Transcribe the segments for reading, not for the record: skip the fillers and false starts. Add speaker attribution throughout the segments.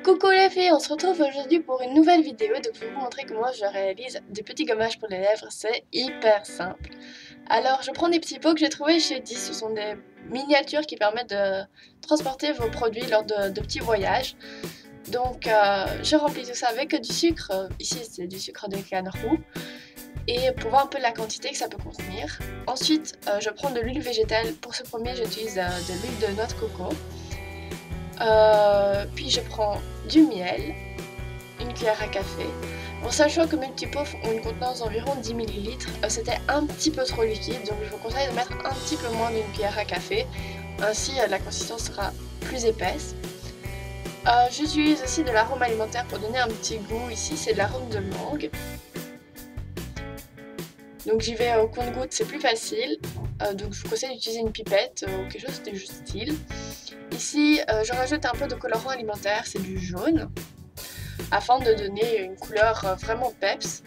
Speaker 1: Coucou les filles, on se retrouve aujourd'hui pour une nouvelle vidéo. Donc je vais vous montrer comment je réalise des petits gommages pour les lèvres. C'est hyper simple. Alors je prends des petits pots que j'ai trouvés chez 10. Ce sont des miniatures qui permettent de transporter vos produits lors de petits voyages. Donc je remplis tout ça avec du sucre. Ici c'est du sucre de canne roux. Et pour voir un peu la quantité que ça peut contenir. Ensuite je prends de l'huile végétale. Pour ce premier j'utilise de l'huile de noix de coco. Puis je prends du miel, une cuillère à café. Bon, sachant que mes petits pots ont une contenance d'environ 10 ml, c'était un petit peu trop liquide, donc je vous conseille de mettre un petit peu moins d'une cuillère à café. Ainsi, la consistance sera plus épaisse. J'utilise aussi de l'arôme alimentaire pour donner un petit goût. Ici, c'est de l'arôme de mangue. Donc j'y vais au compte-gouttes, c'est plus facile. Donc je vous conseille d'utiliser une pipette ou quelque chose de style. Ici, je rajoute un peu de colorant alimentaire, c'est du jaune, afin de donner une couleur vraiment peps.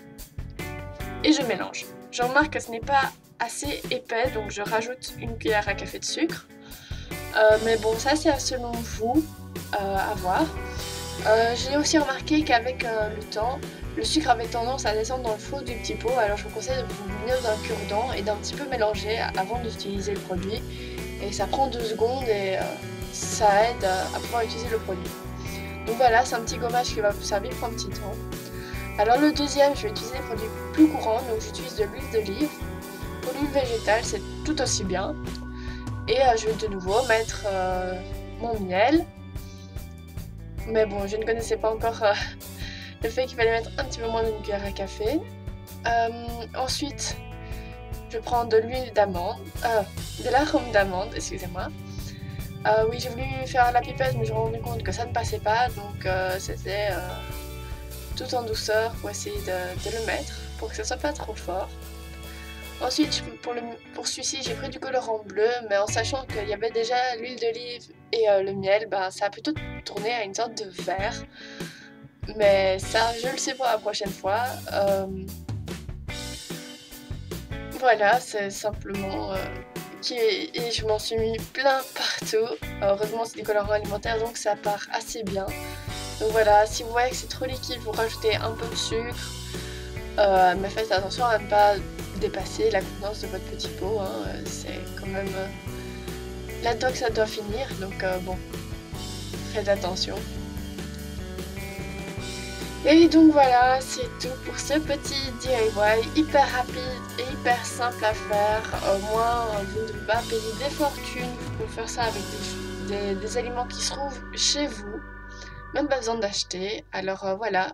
Speaker 1: Et je mélange. Je remarque que ce n'est pas assez épais, donc je rajoute une cuillère à café de sucre. Mais bon, ça c'est selon vous, à voir. J'ai aussi remarqué qu'avec le temps, le sucre avait tendance à descendre dans le fond du petit pot, alors je vous conseille de vous munir d'un cure-dent et d'un petit peu mélanger avant d'utiliser le produit. Et ça prend 2 secondes et ça aide à pouvoir utiliser le produit. Donc voilà, c'est un petit gommage qui va vous servir pour un petit temps. Alors le deuxième, je vais utiliser des produits plus courants, donc j'utilise de l'huile d'olive. Pour l'huile végétale, c'est tout aussi bien. Et je vais de nouveau mettre mon miel. Mais bon, je ne connaissais pas encore le fait qu'il fallait mettre un petit peu moins d'une cuillère à café. Ensuite, je prends de l'huile d'amande, de l'arôme d'amande, excusez-moi. Oui, j'ai voulu faire la pipette, mais je me suis rendu compte que ça ne passait pas, donc c'était tout en douceur pour essayer de le mettre, pour que ça soit pas trop fort. Ensuite, pour celui-ci, j'ai pris du colorant bleu, mais en sachant qu'il y avait déjà l'huile d'olive et le miel, ben, ça a plutôt tourné à une sorte de vert. Mais ça, je le sais pour la prochaine fois. Voilà, c'est simplement... et je m'en suis mis plein partout. Heureusement, c'est des colorants alimentaires, donc ça part assez bien. Donc voilà, si vous voyez que c'est trop liquide, vous rajoutez un peu de sucre. Mais faites attention à ne pas dépasser la contenance de votre petit pot. Hein. C'est quand même là-dedans que ça doit finir, donc bon, faites attention. Et donc voilà, c'est tout pour ce petit DIY hyper rapide et hyper simple à faire. Au moins, vous ne devez pas payer des fortunes. Vous pouvez faire ça avec des aliments qui se trouvent chez vous. Même pas besoin d'acheter. Alors voilà,